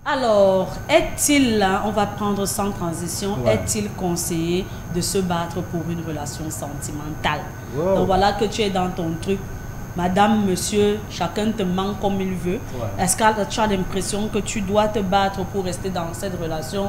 Alors, est-il, on va prendre sans transition, est-il conseillé de se battre pour une relation sentimentale? Donc voilà que tu es dans ton truc. Madame, monsieur, chacun te manque comme il veut. Est-ce que tu as l'impression que tu dois te battre pour rester dans cette relation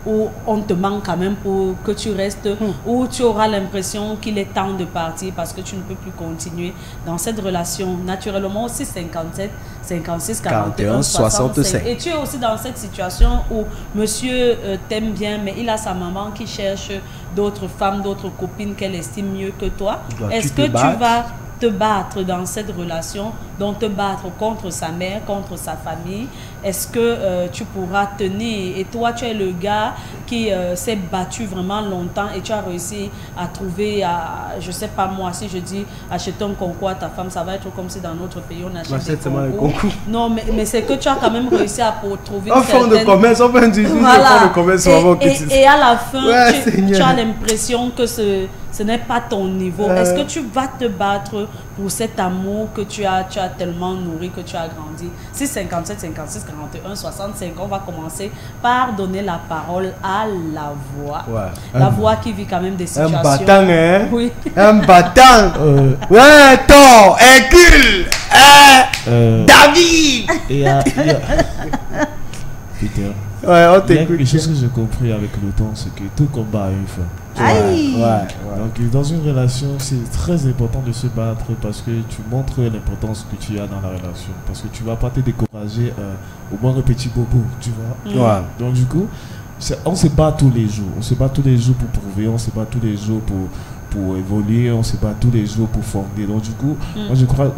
ou on te manque quand même pour que tu restes, ou tu auras l'impression qu'il est temps de partir parce que tu ne peux plus continuer dans cette relation? Naturellement aussi 57, 56, 41, 65. Et tu es aussi dans cette situation où monsieur t'aime bien, mais il a sa maman qui cherche d'autres femmes, d'autres copines qu'elle estime mieux que toi. Est-ce que tu vas te battre dans cette relation, donc te battre contre sa mère, contre sa famille? Est-ce que tu pourras tenir? Et toi, tu es le gars qui s'est battu vraiment longtemps et tu as réussi à trouver, je sais pas moi, si je dis acheter un concours à ta femme, ça va être comme si dans notre pays on achète des concours. Non, mais c'est que tu as quand même réussi à trouver un fonds de commerce, on peut dire voilà. Un fonds de commerce. Et à la fin, tu as l'impression que ce n'est pas ton niveau. Est-ce que tu vas te battre pour cet amour que tu as tellement nourri, que tu as grandi? Si 57, 56, 41, 65, on va commencer par donner la parole à la voix. La voix qui vit quand même des situations. Un battant, hein? Oui. Un battant. Ouais, Thor, Hercule, David. Peter. Ouais, on Il y a t'écoute. quelque chose que j'ai compris avec le temps, c'est que tout combat a une fin. Donc dans une relation, c'est très important de se battre parce que tu montres l'importance que tu as dans la relation. Parce que tu ne vas pas te décourager au moins un petit bobo, tu vois. Donc du coup, on se bat tous les jours. On se bat tous les jours pour prouver, on se bat tous les jours pour évoluer, on se bat tous les jours pour fonder. Donc du coup, moi je crois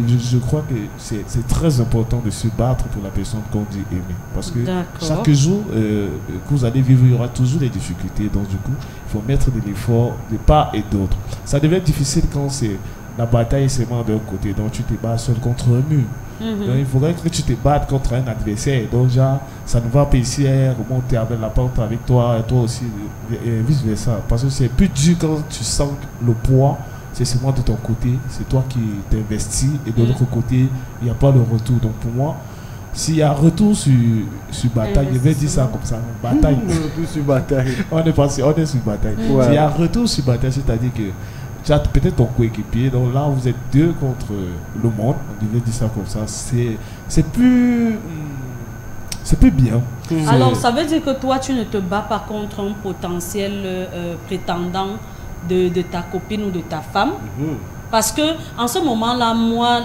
que c'est très important de se battre pour la personne qu'on dit aimer. Parce que chaque jour que vous allez vivre, il y aura toujours des difficultés. Donc du coup, il faut mettre de l'effort de part et d'autre. Ça devient difficile quand c'est la bataille seulement d'un côté. Donc tu te bats seul contre un mur. Donc il faudrait que tu te battes contre un adversaire. Donc genre, ça ne va pas ici remonter avec la porte avec toi et toi aussi et vice versa. Parce que c'est plus dur quand tu sens le poids, c'est seulement de ton côté, c'est toi qui t'investis et de l'autre côté, il n'y a pas le retour. Donc pour moi, s'il y a retour sur bataille, je vais dire ça comme ça, bataille. Retour sur bataille. On est sur bataille. S'il y a retour sur bataille, c'est-à-dire que tu as peut-être ton coéquipier, donc là vous êtes deux contre le monde, on devait dire ça comme ça, c'est plus bien. Alors ça veut dire que toi tu ne te bats pas contre un potentiel prétendant de ta copine ou de ta femme? Parce que en ce moment-là, moi,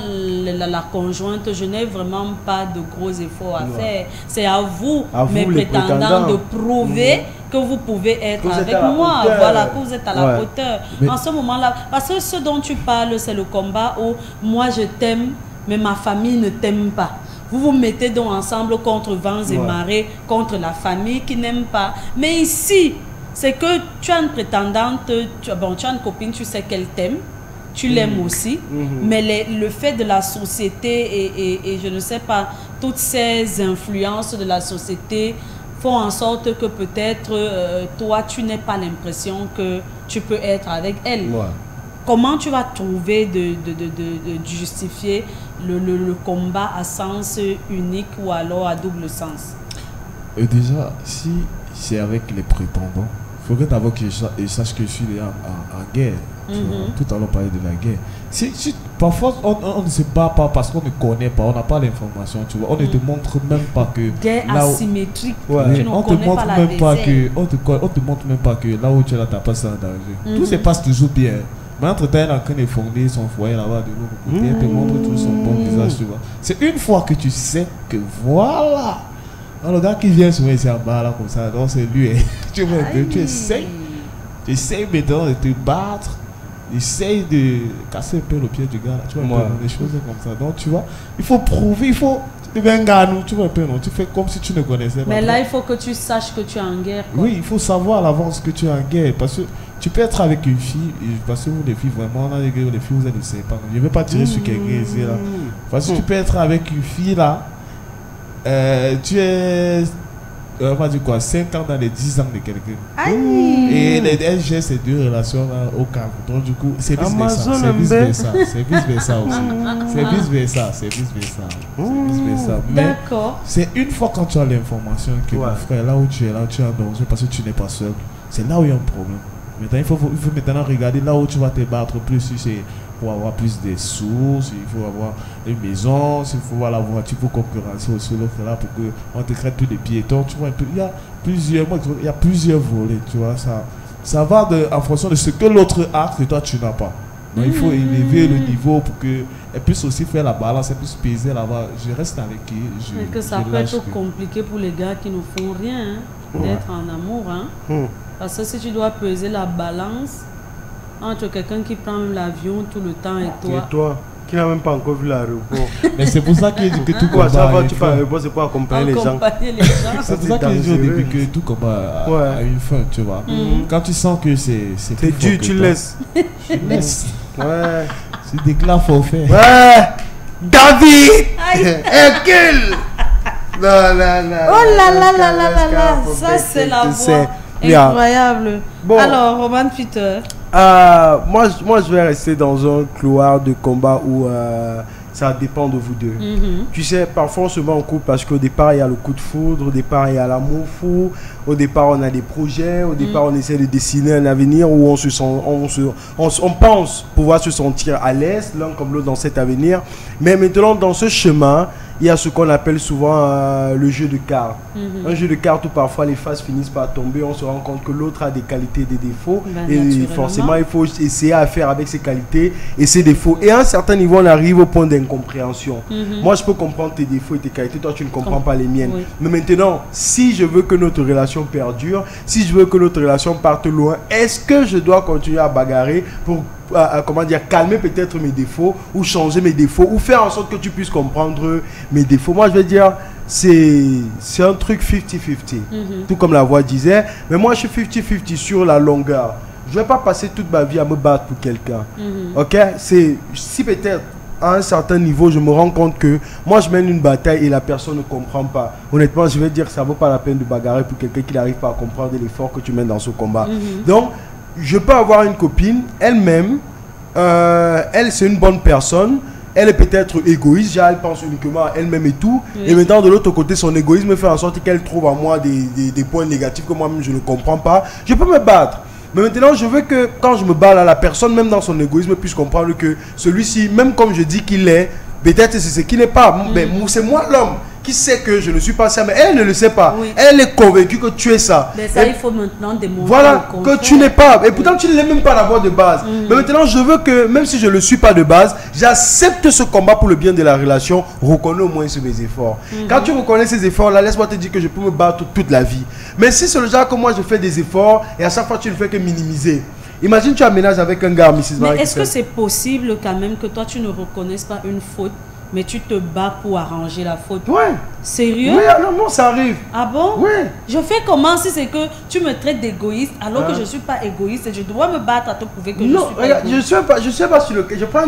la conjointe, je n'ai vraiment pas de gros efforts à faire. C'est à vous, mes prétendants, de prouver que vous pouvez être avec moi. Voilà, que vous êtes à la hauteur. En ce moment-là, parce que ce dont tu parles, c'est le combat où moi je t'aime, mais ma famille ne t'aime pas. Vous vous mettez donc ensemble contre vents et marées, contre la famille qui n'aime pas. Mais ici, c'est que tu as une prétendante, tu as une copine, tu sais qu'elle t'aime. Tu l'aimes aussi, mais le fait de la société et je ne sais pas, toutes ces influences de la société font en sorte que peut-être toi, tu n'as pas l'impression que tu peux être avec elle. Comment tu vas trouver de justifier le combat à sens unique ou alors à double sens? Déjà, si c'est avec les prétendants, il faudrait d'abord que je sache que je suis en guerre. Tout à l'heure, on parlait de la guerre. Parfois, on ne se bat pas parce qu'on ne connaît pas, on n'a pas l'information. On ne te montre même pas que. Guerre asymétrique. On te montre même pas que. On te montre même pas que là où tu es là, tu n'as pas ça en danger. Tout se passe toujours bien. Mais entre-temps, elle est en train de fonder son foyer là-bas de l'autre côté. Elle te montre tout son bon visage, tu vois. C'est une fois que tu sais que voilà. Alors, le gars qui vient souvent ici en bas, là, comme ça, donc c'est lui. Tu essayes maintenant de te battre. Essaye de casser un peu le pied du gars, tu vois, des choses comme ça. Donc, tu vois, il faut prouver, il faut. Tu veux un gars, tu vois un peu, non? Tu fais comme si tu ne connaissais pas. Mais là, il faut que tu saches que tu es en guerre. Quoi. Oui, il faut savoir à l'avance que tu es en guerre. Parce que tu peux être avec une fille, parce que vous, les filles, vraiment, là, les filles, vous êtes ne savez pas. Je ne vais pas tirer sur quelqu'un ici, là. Parce que tu peux être avec une fille, là, tu es on va dire quoi, 5 ans dans les 10 ans de quelqu'un. Aïe. Et elle gère ces deux relations-là au calme. Donc du coup, c'est vice-versa. C'est vice-versa. C'est vice-versa aussi. C'est vice-versa. C'est vice-versa. C'est vice-versa. Mais D'accord. c'est une fois quand tu as l'information que mon frère, là où tu es, là où tu es en danger parce que tu n'es pas seul, c'est là où il y a un problème. Maintenant, il faut maintenant regarder là où tu vas te battre plus, si c'est pour avoir plus de sources, il faut avoir une maison, il faut avoir la voiture pour concurrencer aussi l'autre là pour qu'on te crée tous les piétons. Tu vois, il y a plusieurs volets, tu vois, ça va en fonction de ce que l'autre a que toi tu n'as pas. Donc il faut élever le niveau pour qu'elle puisse aussi faire la balance, elle puisse peser là-bas. Je reste avec elle. Que ça peut être compliqué pour les gars qui ne font rien, hein, d'être en amour. Hein. Parce que si tu dois peser la balance entre quelqu'un qui prend l'avion tout le temps et toi. Et toi qui n'a même pas encore vu l'aéroport. Mais c'est pour ça qu'il dit que tout combat. Ça va, tu pars à l'aéroport, c'est pour accompagner les gens. C'est pour ça qu'il dit au début que tout combat a une fin, tu vois. Quand tu sens que c'est dur, tu laisses. Tu laisses. Ouais. Tu déclares forfait. Ouais. David Hercule. Non. Oh là là. Ça, c'est la voix incroyable. Bon. Alors, Roman Peter. Moi, je vais rester dans un couloir de combat où ça dépend de vous deux. Tu sais, parfois on se met en couple parce qu'au départ il y a le coup de foudre, au départ il y a l'amour fou, au départ on a des projets, au départ on essaie de dessiner un avenir où on pense pouvoir se sentir à l'aise l'un comme l'autre dans cet avenir. Mais maintenant dans ce chemin, il y a ce qu'on appelle souvent le jeu de cartes. Un jeu de cartes où parfois les phases finissent par tomber, on se rend compte que l'autre a des qualités et des défauts. Et forcément, il faut essayer à faire avec ses qualités et ses défauts. Et à un certain niveau, on arrive au point d'incompréhension. Moi, je peux comprendre tes défauts et tes qualités, toi, tu ne comprends pas les miennes. Mais maintenant, si je veux que notre relation perdure, si je veux que notre relation parte loin, est-ce que je dois continuer à bagarrer pour calmer peut-être mes défauts ou changer mes défauts ou faire en sorte que tu puisses comprendre mes défauts? Moi je vais dire c'est un truc 50-50, tout comme la voix disait, mais moi je suis 50-50 sur la longueur. Je vais pas passer toute ma vie à me battre pour quelqu'un. Ok, c'est si peut-être à un certain niveau je me rends compte que moi je mène une bataille et la personne ne comprend pas, honnêtement je vais dire que ça vaut pas la peine de bagarrer pour quelqu'un qui n'arrive pas à comprendre l'effort que tu mènes dans ce combat. Donc je peux avoir une copine, elle-même, elle c'est une bonne personne, elle est peut-être égoïste, elle pense uniquement à elle-même et tout, et maintenant de l'autre côté son égoïsme fait en sorte qu'elle trouve en moi des points négatifs que moi-même je ne comprends pas. Je peux me battre, mais maintenant je veux que quand je me bats là, la personne même dans son égoïsme puisse comprendre que celui-ci, même comme je dis qu'il est, peut-être c'est ce qui n'est pas, mais c'est moi l'homme qui sait que je ne suis pas ça, mais elle ne le sait pas. Elle est convaincue que tu es ça. Mais ça, il faut maintenant démontrer. Voilà, que tu n'es pas. Et pourtant, tu ne l'es même pas d'abord de base. Mais maintenant, je veux que, même si je ne le suis pas de base, j'accepte ce combat pour le bien de la relation. Reconnais au moins sur mes efforts. Quand tu reconnais ces efforts-là, laisse-moi te dire que je peux me battre toute la vie. Mais si c'est le genre que moi, je fais des efforts et à chaque fois, tu ne fais que minimiser. Imagine, tu aménages avec un gars, Mrs. Marie. Mais est-ce que c'est possible quand même que toi, tu ne reconnaisses pas une faute, mais tu te bats pour arranger la faute? Ouais. Sérieux? Oui, non, ça arrive. Ah bon? Oui. Je fais comment si c'est que tu me traites d'égoïste alors que je ne suis pas égoïste et je dois me battre à te prouver que je suis pas égoïste? Je suis pas sur le cas. Je prends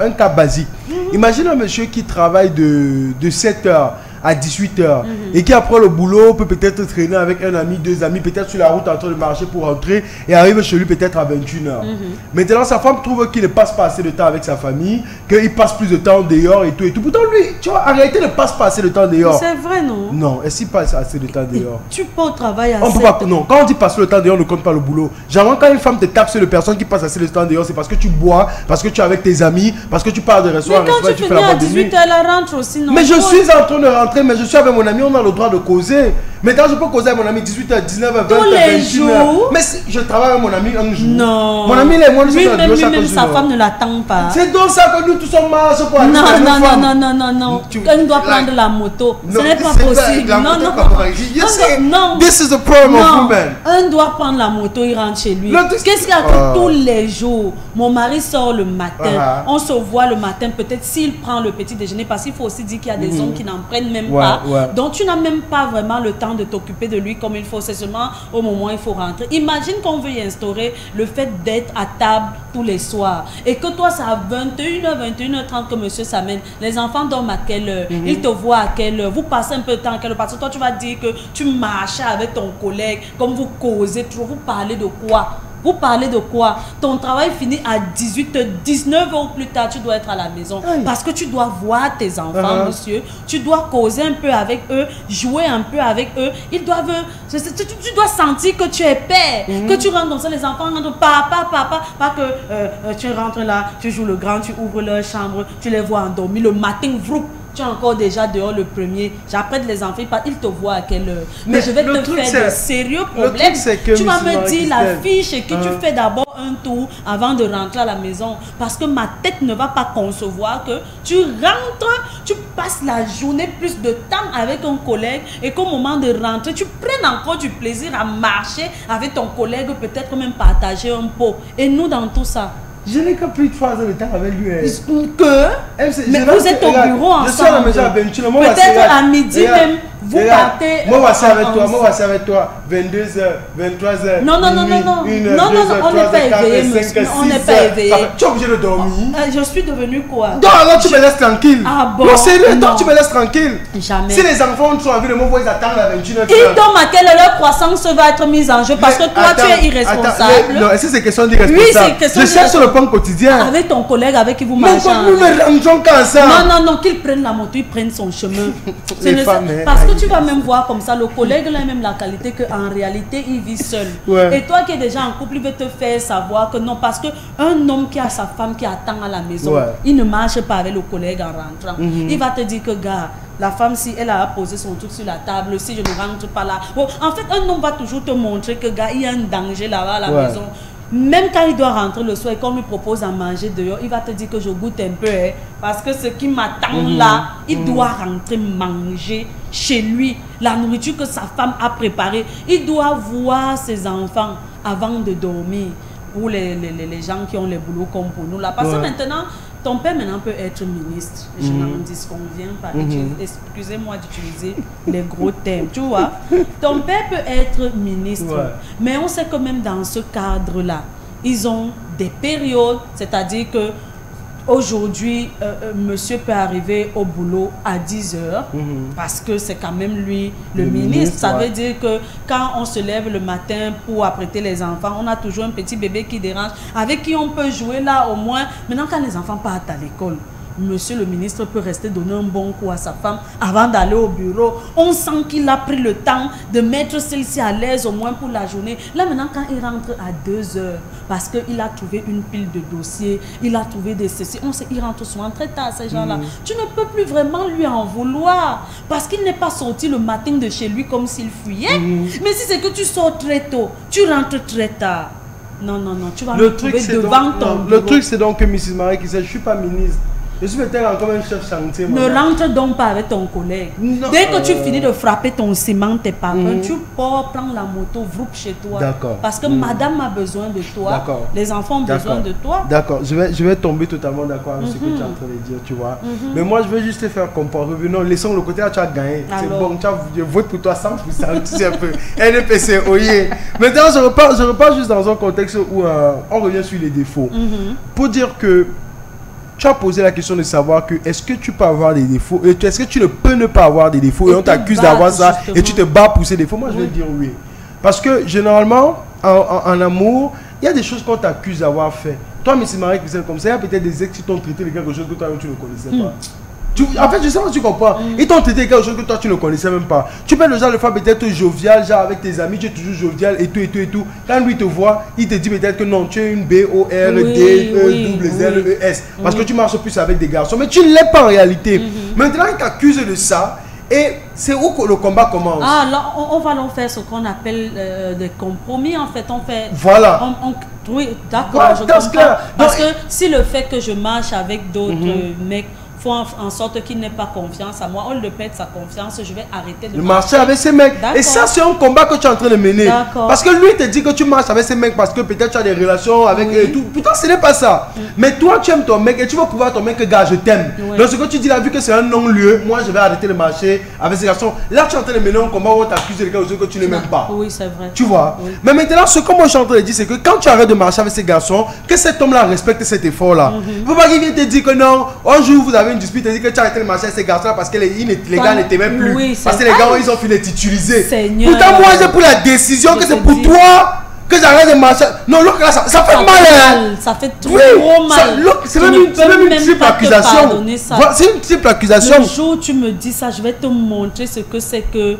un cas basique. Imagine un monsieur qui travaille de 7h à 18h et qui après le boulot peut peut-être traîner avec un ami, deux amis, peut-être sur la route en train de marcher pour rentrer et arrive chez lui peut-être à 21h. Maintenant sa femme trouve qu'il ne passe pas assez de temps avec sa famille, qu'il passe plus de temps dehors et tout. Pourtant lui, tu vois, en réalité ne passe pas assez de temps dehors. C'est vrai, non? Non, est-ce qu'il passe assez de temps dehors? Tu peux au travail à non, quand on dit passer le temps dehors, on ne compte pas le boulot. Généralement quand une femme te tape sur les personnes qui passent assez de temps dehors, c'est parce que tu bois, parce que tu es avec tes amis, parce que tu pars de restaurant. Mais quand tu finis à 18h, elle rentre aussi, non? Mais je suis en train de rentrer, mais je suis avec mon ami, on a le droit de causer. Maintenant, je peux causer avec mon ami 18h, 19h, 20h, 21h. Mais je travaille avec mon ami un jour. Non. Mon ami, il est moins de lui-même, sa femme ne l'attend pas. C'est donc ça que nous tous sommes marches pour aller. Non. Elle doit prendre la moto. Ce n'est pas possible. Non. This is the problem of women. On doit prendre la moto, il rentre chez lui. Qu'est-ce qu'il y a que tous les jours, mon mari sort le matin, on se voit le matin, peut-être s'il prend le petit déjeuner, parce qu'il faut aussi dire qu'il y a des hommes qui n'en prennent même pas. Donc tu n'as même pas vraiment le temps temps de t'occuper de lui comme il faut. C'est seulement au moment où il faut rentrer. Imagine qu'on veut y instaurer le fait d'être à table tous les soirs. Et que toi, c'est à 21h, 21h30 que monsieur s'amène. Les enfants dorment à quelle heure? Ils te voient à quelle heure? Vous passez un peu de temps à quelle heure? Parce que toi, tu vas dire que tu marchais avec ton collègue, comme vous causez trop. Vous parlez de quoi? Vous parlez de quoi? Ton travail finit à 18h, 19h ou plus tard, tu dois être à la maison. Parce que tu dois voir tes enfants, monsieur. Tu dois causer un peu avec eux, jouer un peu avec eux. Ils doivent... Tu dois sentir que tu es père. Que tu rentres comme ça, les enfants rentrent, papa, papa. Pas que tu rentres là, tu joues le grand, tu ouvres leur chambre, tu les vois endormis. Le matin, vroup, tu es encore déjà dehors le premier. J'apprête les enfants, ils te voient à quelle heure. Mais je vais te faire de sérieux problèmes. Tu vas me dire la fiche et que tu fais d'abord un tour avant de rentrer à la maison. Parce que ma tête ne va pas concevoir que tu rentres, tu passes la journée plus de temps avec un collègue et qu'au moment de rentrer, tu prennes encore du plaisir à marcher avec ton collègue, peut-être même partager un pot. Et nous dans tout ça. Je n'ai que plus de 3 heures de temps avec lui. Mais vous êtes au bureau ensemble. Peut-être à midi même, vous partez. Moi, voici avec toi. Moi, voici avec toi. 22h, 23h. Non, non, non, non, non. Non, non, on n'est pas éveillé, monsieur. On n'est pas éveillé. Tu es obligé de dormir. Je suis devenu quoi? Non, alors tu me laisses tranquille. Ah bon? Non, sérieux, donc tu me laisses tranquille. Jamais. Si les enfants ont envie de me voir, ils attendent à 21h. Ils dorment à quelle heure leur croissance va être mise en jeu parce que toi, tu es irresponsable. Non, est-ce que c'est question d'irresponsable? Oui, c'est question. Je cherche sur le plan quotidien. Avec ton collègue avec qui vous marchez. Mais nous ne rentrons qu'en ça. Non, non, non, qu'il prenne la moto, il prenne son chemin. Parce que tu vas même voir comme ça, le collègue n'a même la qualité qu'en réalité, il vit seul. Et toi qui es déjà en couple, il veut te faire savoir que non, parce qu'un homme qui a sa femme qui attend à la maison, il ne marche pas avec le collègue en rentrant. Il va te dire que, gars, la femme, si elle a posé son truc sur la table, si je ne rentre pas là. Bon, en fait, un homme va toujours te montrer que, gars, il y a un danger là-bas à la maison. Même quand il doit rentrer le soir et qu'on lui propose à manger dehors, il va te dire que je goûte un peu, hein, parce que ce qui m'attend là, il doit rentrer manger chez lui, la nourriture que sa femme a préparée. Il doit voir ses enfants avant de dormir. Pour les gens qui ont les boulots comme pour nous là. Parce que maintenant, ton père maintenant peut être ministre. Je n'en disconviens pas. Excusez-moi d'utiliser les gros termes. Tu vois, ton père peut être ministre. Mais on sait que même dans ce cadre-là, ils ont des périodes. C'est-à-dire que aujourd'hui, monsieur peut arriver au boulot à 10h parce que c'est quand même lui le ministre. Ça veut dire que quand on se lève le matin pour apprêter les enfants, on a toujours un petit bébé qui dérange, avec qui on peut jouer là au moins. Maintenant, quand les enfants partent à l'école, monsieur le ministre peut rester donner un bon coup à sa femme avant d'aller au bureau. On sent qu'il a pris le temps de mettre celle-ci à l'aise au moins pour la journée. Là maintenant, quand il rentre à 2h, parce qu'il a trouvé une pile de dossiers, il a trouvé des ceci, on sait, il rentre souvent très tard, ces gens-là. Tu ne peux plus vraiment lui en vouloir, parce qu'il n'est pas sorti le matin de chez lui comme s'il fuyait. Mais si c'est que tu sors très tôt, tu rentres très tard. Non, non, non, tu vas me trouver devant ton bureau. Le truc, c'est donc que Mrs. Marie qui sait, je ne suis pas ministre. Je suis peut-être encore un chef chantier. Ne rentre donc pas avec ton collègue. Non, dès que tu finis de frapper ton ciment, tes parents, tu prends la moto, vroup chez toi. D'accord. Parce que madame a besoin de toi. D'accord. Les enfants ont besoin de toi. D'accord. Je vais tomber totalement d'accord avec ce que tu es en train de dire, tu vois. Mais moi, je veux juste te faire comprendre. Non, laissons le côté, tu as gagné. C'est bon, je vote pour toi 100%. Tu sais un peu. NPC, oye. Maintenant, je repars juste dans un contexte où on revient sur les défauts. Pour dire que tu as posé la question de savoir que est-ce que tu peux avoir des défauts, est-ce que tu ne peux ne pas avoir des défauts et on t'accuse d'avoir ça justement. Et tu te bats pour ces défauts. Moi je vais dire oui. Parce que généralement en amour, il y a des choses qu'on t'accuse d'avoir fait. Toi, Mrs. Marie, comme ça, il y a peut-être des ex qui t'ont traité de quelque chose que toi tu ne connaissais pas. En fait, je sais pas si tu comprends. Ils t'ont traité quelque chose que toi tu ne connaissais même pas. Tu peux le genre de fois peut-être jovial, genre avec tes amis, tu es toujours jovial et tout et tout et tout. Quand lui te voit, il te dit peut-être que non, tu es une B-O-R-D-E-S. Parce que tu marches plus avec des garçons. Mais tu ne l'es pas en réalité. Maintenant, il t'accuse de ça. Et c'est où que le combat commence. Ah, là, on va donc faire ce qu'on appelle des compromis. En fait, on fait. Voilà. Oui, d'accord, je comprends. Parce que si le fait que je marche avec d'autres mecs font en sorte qu'il n'ait pas confiance à moi. On le perd sa confiance, je vais arrêter de marcher avec ces mecs. Et ça, c'est un combat que tu es en train de mener. Parce que lui te dit que tu marches avec ces mecs parce que peut-être tu as des relations avec eux et tout. Putain, ce n'est pas ça. Mais toi, tu aimes ton mec et tu vas pouvoir ton mec que gars, je t'aime. Donc ce que tu dis là, vu que c'est un non-lieu, moi je vais arrêter de marcher avec ces garçons. Là, tu es en train de mener un combat où on t'accuse de quelque chose que tu n'aimes même pas. Oui, c'est vrai. Tu vois. Mais maintenant, ce que moi je suis en train de dire, c'est que quand tu arrêtes de marcher avec ces garçons, que cet homme-là respecte cet effort-là. Il ne faut pas qu'il vienne te dire que non, un jour vous avez une dispute, tu dis que tu as arrêté de marcher avec ces garçons-là parce que les gars n'étaient même plus. Oui, parce que les gars, ils ont fini titularisés. Pourtant, moi j'ai pris la décision que c'est pour toi que j'arrête de marcher. Non, là, ça fait mal. Hein. Ça fait trop mal. C'est même une triple accusation. C'est une triple accusation. Le jour où tu me dis ça, je vais te montrer ce que c'est que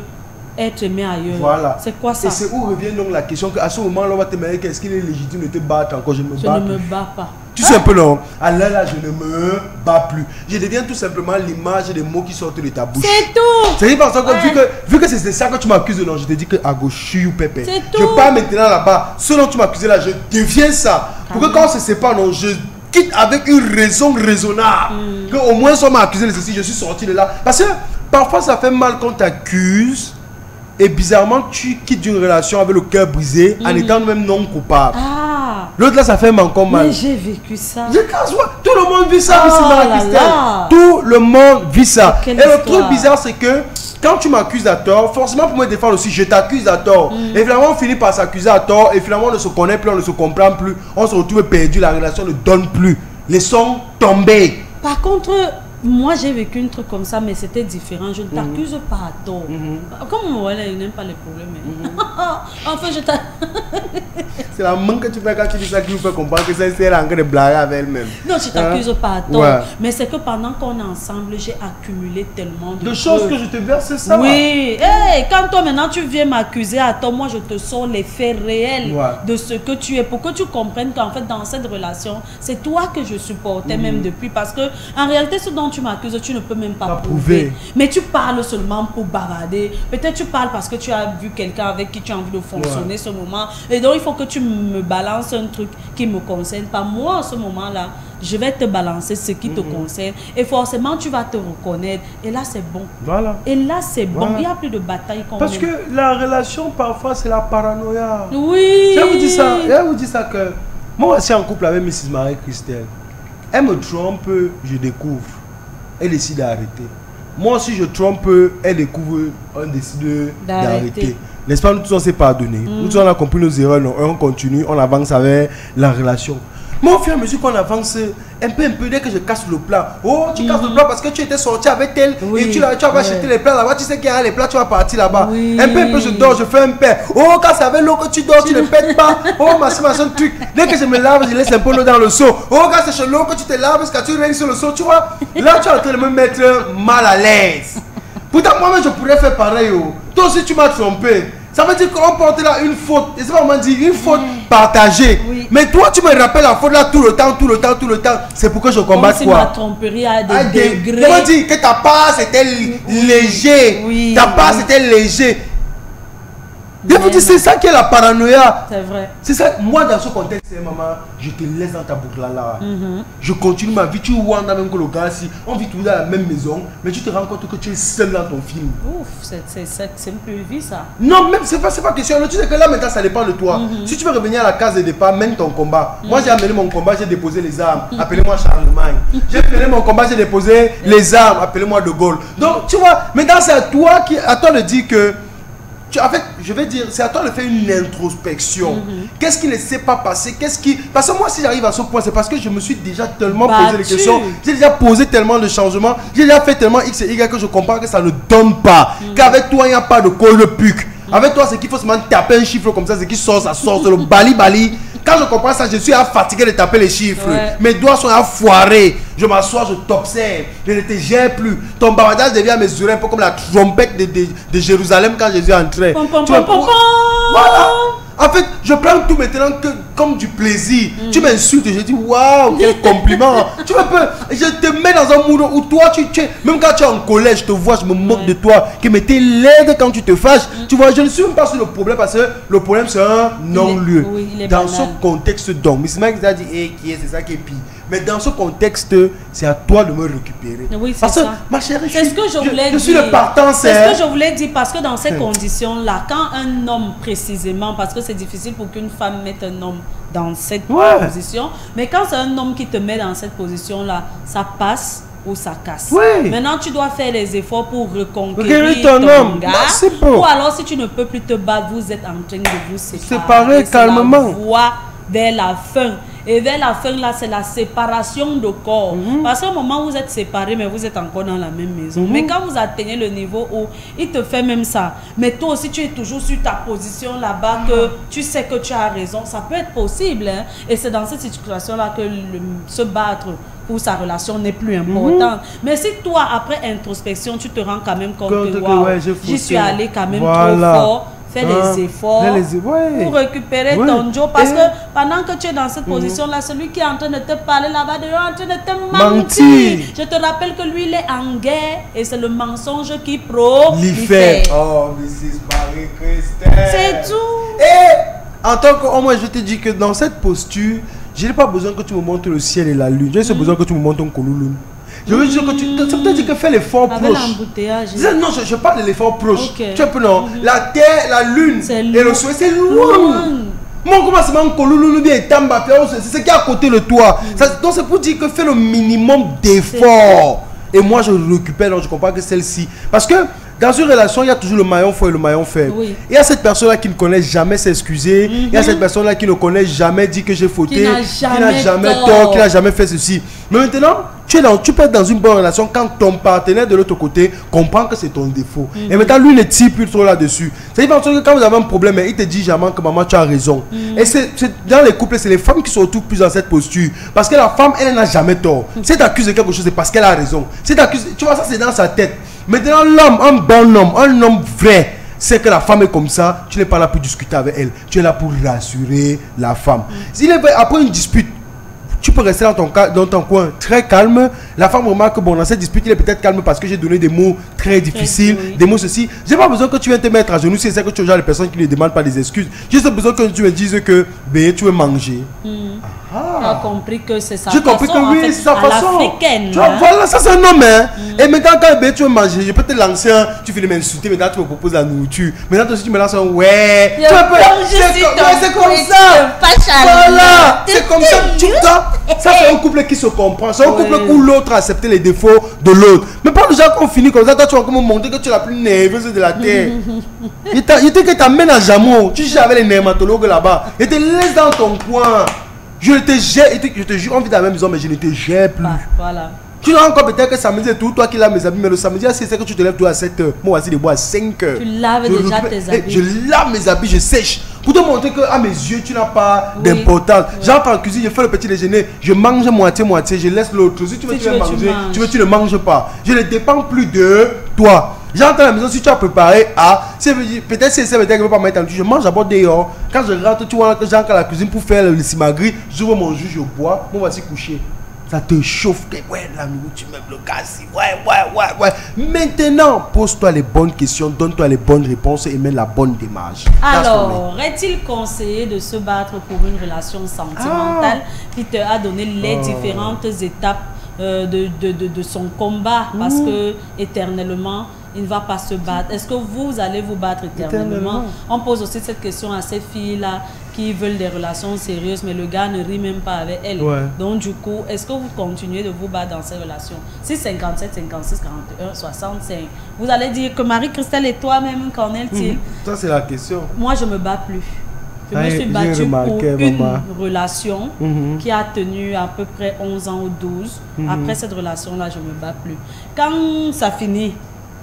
être aimé ailleurs. Voilà. C'est quoi ça? Et c'est où revient donc la question qu'à ce moment-là, on va te demander qu'est-ce qu'il est légitime de te battre encore. Je ne me bats pas. Tu sais un peu non. Alors là, je ne me bats plus. Je deviens tout simplement l'image des mots qui sortent de ta bouche. C'est tout. C'est parce que vu que c'est ça que tu m'accuses de non, je te dis que à gauche, je suis pépé. C'est tout. Je pars maintenant là-bas. Ce dont tu m'accusais là, je deviens ça. Pour que quand on se sépare, non, je quitte avec une raison raisonnable. Que au moins, si on m'a accusé de ceci, je suis sorti de là. Parce que parfois, ça fait mal quand tu accuses. Et bizarrement, tu quittes une relation avec le cœur brisé en étant même non coupable. L'autre là, ça fait encore mal. Mais j'ai vécu ça. Tout le monde vit ça, Tout le monde vit ça. Et le truc bizarre, c'est que quand tu m'accuses à tort, forcément pour me défendre aussi, je t'accuse à tort. Et finalement, on finit par s'accuser à tort. Et finalement, on ne se connaît plus, on ne se comprend plus. On se retrouve perdu, la relation ne donne plus. Les sons tombés. Par contre, moi j'ai vécu un truc comme ça, mais c'était différent. Je ne t'accuse pas à tort. Comme moi, il n'aime pas les problèmes. Enfin, je t'accuse. C'est la manque que tu fais quand tu dis ça qui vous fait comprendre que c'est en train de blaguer avec elle-même. Non, je t'accuse pas à tort. Mais c'est que pendant qu'on est ensemble, j'ai accumulé tellement de choses que je te verse, c'est ça. Oui. Hey, quand toi maintenant tu viens m'accuser à tort, moi je te sors les faits réels de ce que tu es. Pour que tu comprennes qu'en fait dans cette relation, c'est toi que je supportais même depuis. Parce que en réalité, ce dont tu m'accuses, tu ne peux même pas prouver. Mais tu parles seulement pour bavarder. Peut-être tu parles parce que tu as vu quelqu'un avec qui tu as envie de fonctionner ce moment. Et donc il faut que tu me balances un truc qui me concerne pas. Moi, à ce moment-là, je vais te balancer ce qui te concerne. Et forcément, tu vas te reconnaître. Et là, c'est bon. Voilà. Et là, c'est bon. Il n'y a plus de bataille. Parce que la relation, parfois, c'est la paranoïa. Oui. Je vous dis ça que... Moi, aussi en couple avec Mrs. Marie-Christelle. Elle me trompe, je découvre. Elle décide d'arrêter. Moi, si je trompe, elle découvre, on décide d'arrêter. N'est-ce pas, nous tous on s'est pardonné. Nous tous on a compris nos erreurs, on continue, on avance avec la relation. Mais au fur et à mesure qu'on avance, un peu, dès que je casse le plat. Oh, tu casses le plat parce que tu étais sorti avec elle et tu vas acheter les plats là-bas. Tu sais qu'il y a les plats, tu vas partir là-bas. Un peu, je dors, je fais un père. Oh, quand c'est avec l'eau que tu dors, tu ne pètes pas. Oh, machin, truc. Dès que je me lave, je laisse un peu l'eau dans le seau. Oh, quand c'est chez l'eau que tu te laves, parce que tu règnes sur le seau, tu vois. Là, tu es en train de me mettre mal à l'aise. Pourtant, moi-même, je pourrais faire pareil. Oh. Toi aussi, tu m'as trompé. Ça veut dire qu'on porte là une faute. Et c'est pas comment dire, une faute partagée. Mais toi, tu me rappelles la faute là tout le temps. C'est pour que je combatte quoi? Ma tromperie à des degrés. Je veux dire que ta part c'était léger. Ta part c'était léger. Je vous dis, c'est ça qui est la paranoïa. C'est vrai. C'est ça. Moi, dans ce contexte, maman, je te laisse dans ta boucle là. Je continue ma vie. Tu vois, on a même que le gars, si on vit tous dans la même maison, mais tu te rends compte que tu es seul dans ton film. Ouf, c'est une peu vie ça. Non, même c'est pas question. Tu sais que là maintenant, ça dépend de toi. Si tu veux revenir à la case de départ, mène ton combat. Moi, j'ai amené mon combat, j'ai déposé les armes. Appelez-moi Charlemagne. J'ai amené mon combat, j'ai déposé les armes. Appelez-moi De Gaulle. Donc, tu vois, maintenant, c'est à toi de dire que. En fait, je vais dire, c'est à toi de faire une introspection. Qu'est-ce qui ne s'est pas passé? Parce que moi, si j'arrive à ce point, c'est parce que je me suis déjà tellement posé des questions. J'ai déjà posé tellement de changements. J'ai déjà fait tellement X et Y que je comprends que ça ne donne pas. Qu'avec toi, il n'y a pas de col de puc. Avec toi, c'est qu'il faut seulement taper un chiffre comme ça. C'est qui sort, ça sort. C'est le bali. Quand je comprends ça, je suis fatigué de taper les chiffres. Mes doigts sont foirés. Je m'assois, je t'observe. Je ne te gère plus. Ton bavardage devient mesuré un peu comme la trompette de Jérusalem quand Jésus est entré. Voilà. En fait, je prends tout maintenant comme du plaisir. Tu m'insultes et je dis waouh, quel compliment. Tu me peux. Je te mets dans un mood où toi, même quand tu es en collège, je te vois, je me moque de toi. Qui m'était laide quand tu te fâches. Tu vois, je ne suis même pas sur le problème parce que le problème c'est un non-lieu. Dans ce contexte donc, Miss Mike a dit, qui est, c'est ça qui est pire. Mais dans ce contexte, c'est à toi de me récupérer. Oui, c'est parce ça. Que, ma chérie, c'est ce que je voulais dire. Je suis le partant. C'est ce que je voulais dire parce que dans ces conditions-là, quand un homme précisément, parce que c'est difficile pour qu'une femme mette un homme dans cette position, mais quand c'est un homme qui te met dans cette position-là, ça passe ou ça casse. Maintenant, tu dois faire les efforts pour reconquérir ton gars. Ou alors, si tu ne peux plus te battre, vous êtes en train de vous séparer calmement. Vers la fin. Et vers la fin, là, c'est la séparation de corps. Parce qu'au moment où vous êtes séparés, mais vous êtes encore dans la même maison. Mais quand vous atteignez le niveau où il te fait même ça, mais toi aussi, tu es toujours sur ta position là-bas, que tu sais que tu as raison, ça peut être possible. Hein? Et c'est dans cette situation-là que se battre pour sa relation n'est plus important. Mais si toi, après introspection, tu te rends quand même compte que wow, j'y suis allé quand même trop fort, fais les efforts pour récupérer ton Joe. Parce que pendant que tu es dans cette position-là, celui qui est en train de te parler là-bas, il est en train de te mentir. Je te rappelle que lui, il est en guerre et c'est le mensonge qui prolifère. Oh, Mrs. Marie-Christine. C'est tout. Et en tant que moi, je te dis que dans cette posture, je n'ai pas besoin que tu me montres le ciel et la lune. J'ai besoin que tu me montres ton colouloun. Je veux dire que tu... Ça peut dire que fais l'effort proche. Non, je parle de l'effort proche. Tu peux non. La terre, la lune et le soleil, c'est loin. Moi, comment c'est mon colouloun bien tamba, c'est ce qui est à côté de toi. Donc c'est pour dire que fais le minimum d'efforts. Et moi, je récupère, donc je comprends que celle-ci. Parce que dans une relation, il y a toujours le maillon fort et le maillon faible. Il y a cette personne-là qui ne connaît jamais s'excuser. Il y a cette personne-là qui ne connaît jamais dire que j'ai fauté. Qui n'a jamais tort, qui n'a jamais fait ceci. Mais maintenant, tu peux être dans une bonne relation quand ton partenaire de l'autre côté comprend que c'est ton défaut. Et maintenant, lui ne tire plus trop là-dessus. C'est-à-dire que quand vous avez un problème, il te dit jamais que maman, tu as raison. Et dans les couples, c'est les femmes qui se retrouvent plus dans cette posture. Parce que la femme, elle n'a jamais tort. Si tu accuses de quelque chose, c'est parce qu'elle a raison. Si tu accuses, tu vois, ça c'est dans sa tête. Maintenant, l'homme, un bon homme, un homme vrai, c'est que la femme est comme ça, tu n'es pas là pour discuter avec elle. Tu es là pour rassurer la femme. S'il est après une dispute, tu peux rester dans ton coin très calme. La femme remarque que bon, dans cette dispute, il est peut-être calme parce que j'ai donné des mots très difficiles, des mots ceci. J'ai pas besoin que tu viennes te mettre à genoux si c'est que tu es genre les personnes qui ne demandent pas des excuses. J'ai juste besoin que tu me dises que ben, tu veux manger. Tu as compris que c'est sa façon. J'ai compris que oui, c'est sa façon. Tu vois, voilà, ça c'est un homme. Hein. Et maintenant, quand ben, tu veux manger, je peux te lancer un, tu finis de m'insulter, maintenant tu me proposes la nourriture. Maintenant, toi aussi, tu me lances un ouais. C'est comme ça. Voilà, c'est comme ça. Tu vois, ça c'est un couple qui se comprend. C'est un couple où l'autre a accepté les défauts de l'autre. Mais pas déjà qu'on finit comme ça, toi tu vas comme montrer que tu es la plus nerveuse de la terre. Il te que t'amènes à Jamon, tu cherches avec les dermatologues là-bas. Et te laisse dans ton coin. Je te jure, on vit dans la même maison, mais je ne te gère plus. Voilà. Tu n'as encore peut-être que samedi et tout, toi qui laves mes habits, mais le samedi, c'est que tu te lèves toi à 7h. Moi, voici les bois à 5h. Tu laves déjà tes habits. Je lave mes habits, je sèche. Pour te montrer que à mes yeux, tu n'as pas d'importance. J'entre en cuisine, je fais le petit déjeuner, je mange moitié-moitié, je laisse l'autre. Si tu veux, tu veux manger, tu ne manges pas. Je ne dépends plus de toi. J'entre à la maison, si tu as préparé, peut-être c'est ça, peut-être que je ne peux pas mettre en jus. Je mange d'abord dehors. Quand je rentre, tu vois que j'entre à la cuisine pour faire le simagri, j'ouvre mon jus, je bois, moi voici couché. Ça te chauffe, ouais, la nourriture, même le gaz, ouais. Maintenant, pose-toi les bonnes questions, donne-toi les bonnes réponses et mets la bonne démarche. Alors, est-il conseillé de se battre pour une relation sentimentale qui te a donné les différentes étapes de son combat? Parce que éternellement, il ne va pas se battre. Est-ce que vous allez vous battre éternellement? On pose aussi cette question à ces filles-là qui veulent des relations sérieuses, mais le gars ne rit même pas avec elles. Donc du coup, est-ce que vous continuez de vous battre dans ces relations? Si 57, 56, 41, 65, vous allez dire que Marie-Christelle et toi-même, qu'en est-il? Ça, c'est la question. Moi, je ne me bats plus. Je me suis battue pour une relation qui a tenu à peu près 11 ans ou 12. Après cette relation-là, je ne me bats plus. Quand ça finit,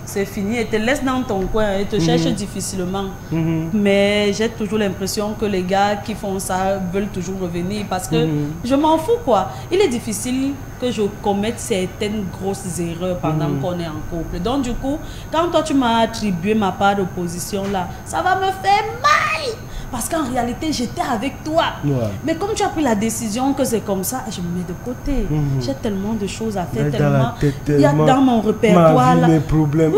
c'est fini et te laisse dans ton coin et te cherche difficilement. Mais j'ai toujours l'impression que les gars qui font ça veulent toujours revenir parce que je m'en fous quoi. Il est difficile que je commette certaines grosses erreurs pendant qu'on est en couple. Donc du coup, quand toi tu m'as attribué ma part d'opposition là, ça va me faire mal. Parce qu'en réalité, j'étais avec toi. Mais comme tu as pris la décision que c'est comme ça, je me mets de côté. J'ai tellement de choses à faire, il y a dans mon répertoire là. Mes problèmes.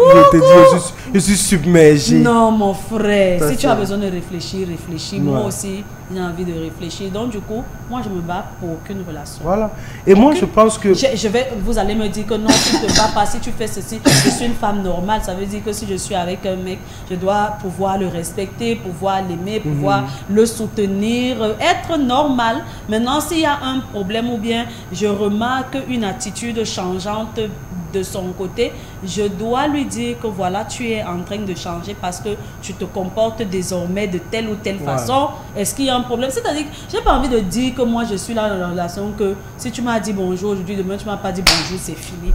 Je suis submergé. Non, mon frère. Si tu as besoin de réfléchir, réfléchis. Moi aussi, j'ai envie de réfléchir. Donc du coup, moi je me bats pour aucune relation. Voilà. Et moi je pense que... Vous allez me dire que non, tu ne te bats pas, si tu fais ceci, je suis une femme normale. Ça veut dire que si je suis avec un mec, je dois pouvoir le respecter, pouvoir l'aimer, pouvoir le soutenir, être normal. Maintenant, s'il y a un problème ou bien je remarque une attitude changeante de son côté, je dois lui dire que voilà, tu es en train de changer parce que tu te comportes désormais de telle ou telle façon. Est-ce qu'il y a un problème? C'est-à-dire que je n'ai pas envie de dire que moi je suis là dans la relation, que si tu m'as dit bonjour aujourd'hui, demain tu ne m'as pas dit bonjour, c'est fini.